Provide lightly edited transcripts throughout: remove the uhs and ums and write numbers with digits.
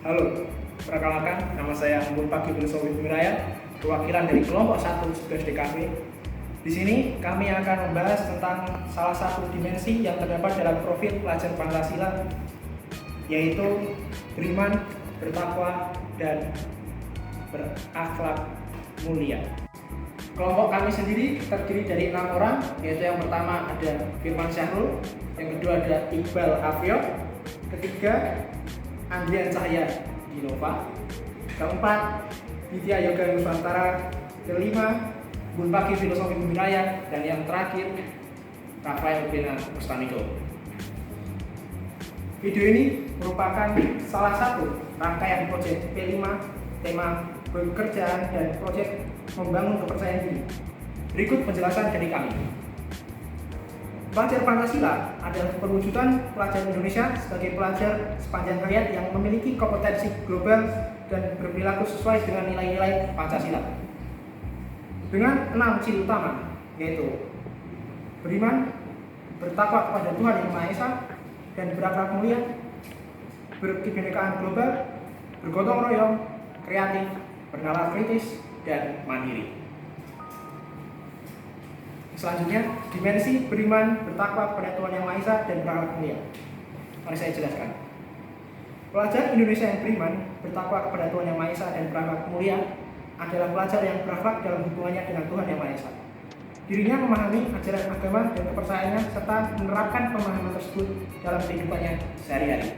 Halo, perkenalkan nama saya Ambul Pagi Filsofit Wiraya, perwakilan dari kelompok 1 11 DKV. Di sini kami akan membahas tentang salah satu dimensi yang terdapat dalam profil pelajar Pancasila, yaitu beriman, bertakwa, dan berakhlak mulia. Kelompok kami sendiri terdiri dari 6 orang, yaitu yang pertama ada Firman Syahrul, yang kedua ada Iqbal Afio, ketiga Andrian Cahya Dinova, keempat Vidya Yoga Nusantara, kelima Bun Pagi Filosofi Wiraya, dan yang terakhir Rafael Bena Mustaniko. Video ini merupakan salah satu rangkaian proyek P5 tema pekerjaan dan proyek membangun kepercayaan diri. Berikut penjelasan dari kami. Pelajar Pancasila adalah perwujudan pelajar Indonesia sebagai pelajar sepanjang hayat yang memiliki kompetensi global dan berperilaku sesuai dengan nilai-nilai Pancasila. Dengan 6 ciri utama, yaitu beriman, bertakwa kepada Tuhan Yang Maha Esa, dan berakhlak mulia, berkebinekaan global, bergotong royong, kreatif, bernalar kritis, dan mandiri. Selanjutnya, dimensi beriman, bertakwa kepada Tuhan Yang Maha Esa, dan berakhlak mulia. Mari saya jelaskan. Pelajar Indonesia yang beriman, bertakwa kepada Tuhan Yang Maha Esa, dan berakhlak mulia adalah pelajar yang berakhlak dalam hubungannya dengan Tuhan Yang Maha Esa. Dirinya memahami ajaran agama dan kepercayaannya serta menerapkan pemahaman tersebut dalam kehidupannya sehari-hari.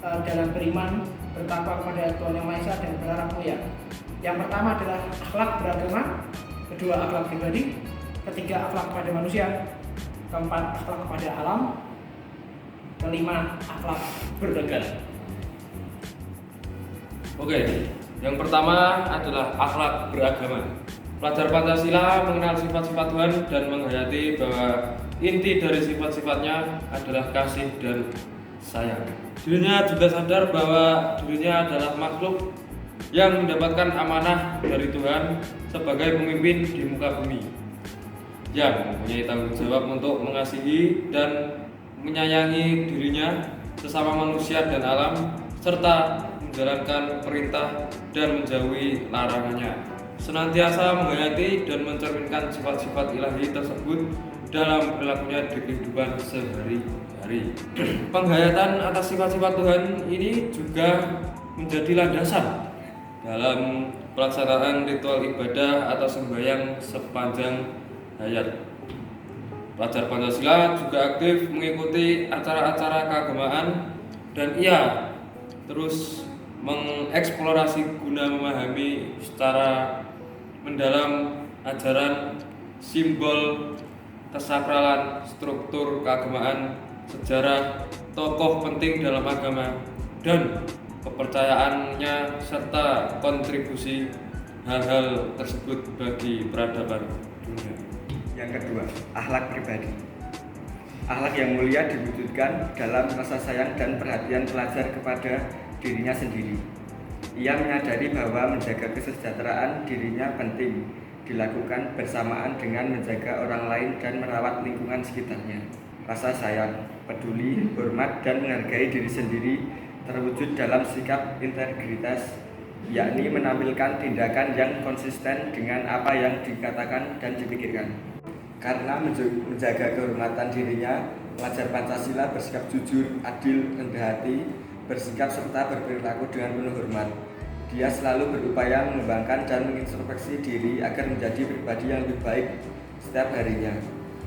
Dalam beriman, bertakwa kepada Tuhan Yang Maha Esa, dan berakhlak mulia, yang pertama adalah akhlak beragama, kedua akhlak pribadi, ketiga akhlak kepada manusia, keempat akhlak kepada alam, kelima akhlak bernegara. Oke, yang pertama adalah akhlak beragama. Pelajar Pancasila mengenal sifat-sifat Tuhan dan menghayati bahwa inti dari sifat-sifatnya adalah kasih dan sayang. Dirinya juga sadar bahwa dirinya adalah makhluk yang mendapatkan amanah dari Tuhan sebagai pemimpin di muka bumi, yang mempunyai tanggung jawab untuk mengasihi dan menyayangi dirinya, sesama manusia dan alam, serta menjalankan perintah dan menjauhi larangannya, senantiasa menghayati dan mencerminkan sifat-sifat ilahi tersebut dalam perilakunya di kehidupan sehari-hari. Penghayatan atas sifat-sifat Tuhan ini juga menjadi landasan dalam pelaksanaan ritual ibadah atau sembahyang sepanjang hayat. Pelajar Pancasila juga aktif mengikuti acara-acara keagamaan dan ia terus mengeksplorasi guna memahami secara mendalam ajaran, simbol, kesakralan, struktur keagamaan, sejarah, tokoh penting dalam agama, dan kepercayaannya serta kontribusi hal-hal tersebut bagi peradaban dunia. Yang kedua, akhlak pribadi. Akhlak yang mulia diwujudkan dalam rasa sayang dan perhatian pelajar kepada dirinya sendiri. Ia menyadari bahwa menjaga kesejahteraan dirinya penting dilakukan bersamaan dengan menjaga orang lain dan merawat lingkungan sekitarnya. Rasa sayang, peduli, hormat, dan menghargai diri sendiri terwujud dalam sikap integritas, yakni menampilkan tindakan yang konsisten dengan apa yang dikatakan dan dipikirkan. Karena menjaga kehormatan dirinya, pelajar Pancasila bersikap jujur, adil, rendah hati, bersikap serta berperilaku dengan penuh hormat. Dia selalu berupaya mengembangkan dan mengintrospeksi diri agar menjadi pribadi yang lebih baik setiap harinya.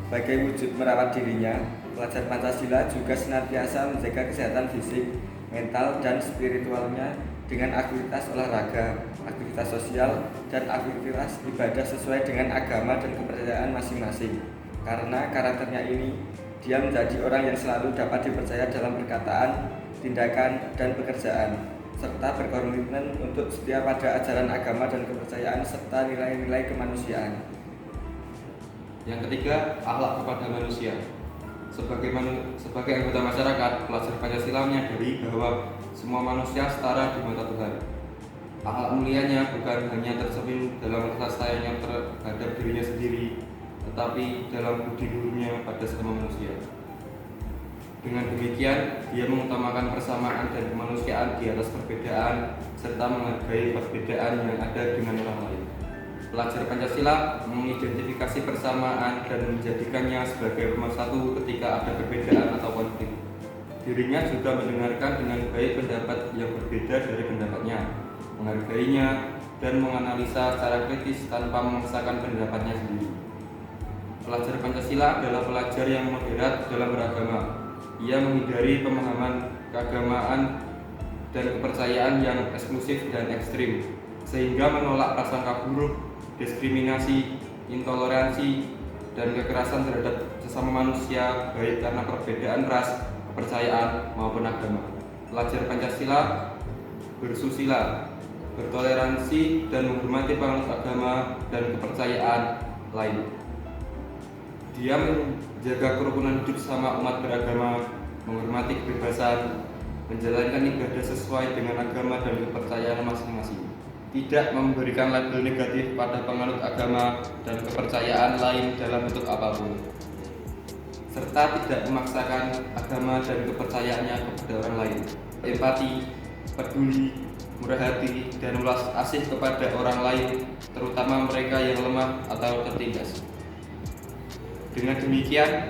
Sebagai wujud merawat dirinya, pelajar Pancasila juga senantiasa menjaga kesehatan fisik, mental, dan spiritualnya dengan aktivitas olahraga, aktivitas sosial, dan aktivitas ibadah sesuai dengan agama dan kepercayaan masing-masing. Karena karakternya ini, dia menjadi orang yang selalu dapat dipercaya dalam perkataan, tindakan, dan pekerjaan, serta berkomitmen untuk setia pada ajaran agama dan kepercayaan serta nilai-nilai kemanusiaan. Yang ketiga, akhlak kepada manusia. Sebagai anggota masyarakat, pelajar Pancasila menyadari bahwa semua manusia setara di mata Tuhan. Akhlak mulianya bukan hanya tercermin dalam rasa sayangnya terhadap dirinya sendiri, tetapi dalam budi luhurnya pada sesama manusia. Dengan demikian, dia mengutamakan persamaan dan kemanusiaan di atas perbedaan, serta menghargai perbedaan yang ada dengan orang lain. Pelajar Pancasila mengidentifikasi persamaan dan menjadikannya sebagai pemersatu ketika ada perbedaan atau konflik. Dirinya juga mendengarkan dengan baik pendapat yang berbeda dari pendapatnya, menghargainya, dan menganalisa secara kritis tanpa memaksakan pendapatnya sendiri. Pelajar Pancasila adalah pelajar yang moderat dalam beragama. Ia menghindari pemahaman keagamaan dan kepercayaan yang eksklusif dan ekstrim, sehingga menolak prasangka buruk, diskriminasi, intoleransi, dan kekerasan terhadap sesama manusia baik karena perbedaan ras, kepercayaan, maupun agama. Pelajar Pancasila bersusila, bertoleransi, dan menghormati penganut agama dan kepercayaan lain. Dia menjaga kerukunan hidup sama umat beragama, menghormati kebebasan, menjalankan ibadah sesuai dengan agama dan kepercayaan masing-masing, tidak memberikan label negatif pada penganut agama dan kepercayaan lain dalam bentuk apapun, serta tidak memaksakan agama dan kepercayaannya kepada orang lain. Empati, peduli, murah hati, dan ulas asih kepada orang lain, terutama mereka yang lemah atau tertindas. Dengan demikian,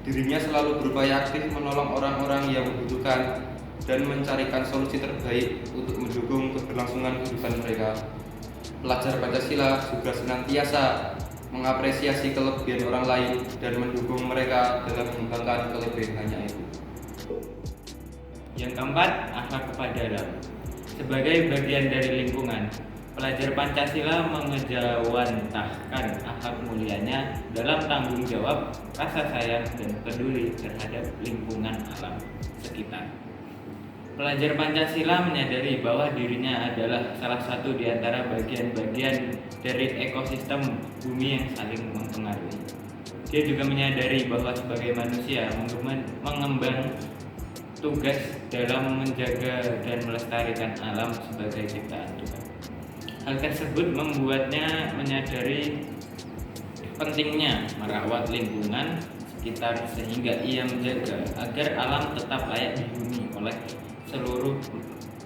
dirinya selalu berupaya aktif menolong orang-orang yang membutuhkan dan mencarikan solusi terbaik untuk mendukung keberlangsungan kehidupan mereka. Pelajar Pancasila juga senantiasa mengapresiasi kelebihan orang lain dan mendukung mereka dalam mengembangkan kelebihannya itu. Yang keempat, akhlak kepada alam. Sebagai bagian dari lingkungan, pelajar Pancasila mengejawantahkan akhlak mulianya dalam tanggung jawab, rasa sayang, dan peduli terhadap lingkungan alam sekitar. Pelajar Pancasila menyadari bahwa dirinya adalah salah satu di antara bagian-bagian dari ekosistem bumi yang saling mempengaruhi. Dia juga menyadari bahwa sebagai manusia mengemban tugas dalam menjaga dan melestarikan alam sebagai ciptaan Tuhan. Hal tersebut membuatnya menyadari pentingnya merawat lingkungan sekitar sehingga ia menjaga agar alam tetap layak dihuni oleh seluruh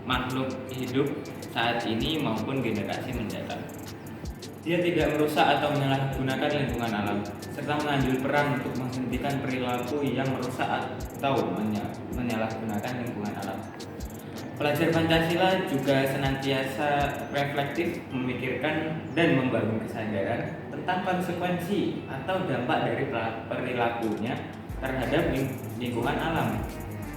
makhluk hidup saat ini maupun generasi mendatang. Dia tidak merusak atau menyalahgunakan lingkungan alam, serta mengambil peran untuk menghentikan perilaku yang merusak atau menyalahgunakan lingkungan alam. Pelajar Pancasila juga senantiasa reflektif memikirkan dan membangun kesadaran tentang konsekuensi atau dampak dari perilakunya terhadap lingkungan alam.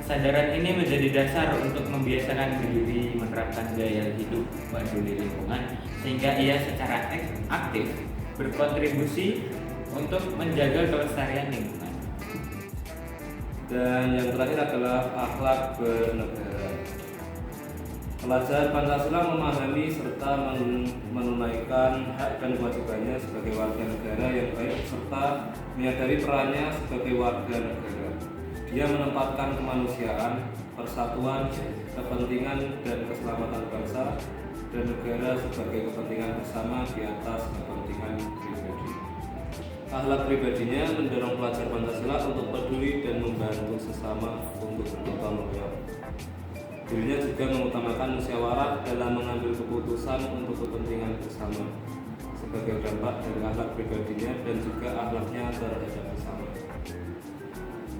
Kesadaran ini menjadi dasar untuk membiasakan diri menerapkan gaya hidup peduli lingkungan sehingga ia secara aktif berkontribusi untuk menjaga kelestarian lingkungan. Dan yang terakhir adalah akhlak bernegara. Pelajar Pancasila memahami serta menunaikan hak dan kewajibannya sebagai warga negara yang baik serta menyadari perannya sebagai warga negara. Dia menempatkan kemanusiaan, persatuan, kepentingan dan keselamatan bangsa dan negara sebagai kepentingan bersama di atas kepentingan pribadi. Akhlak pribadinya mendorong pelajar Pancasila untuk peduli dan membantu sesama untuk bergotong royong. Dirinya juga mengutamakan musyawarah dalam mengambil keputusan untuk kepentingan bersama sebagai dampak dari akhlak pribadinya dan juga akhlaknya terhadap sesama.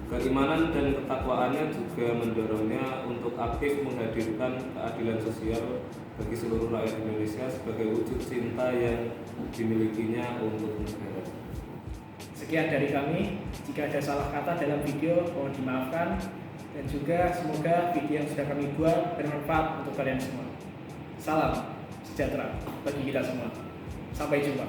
Keimanan dan ketakwaannya juga mendorongnya untuk aktif menghadirkan keadilan sosial bagi seluruh rakyat Indonesia sebagai wujud cinta yang dimilikinya untuk negara. Sekian dari kami. Jika ada salah kata dalam video, mohon dimaafkan. Dan juga semoga video yang sudah kami buat bermanfaat untuk kalian semua. Salam sejahtera bagi kita semua. Sampai jumpa.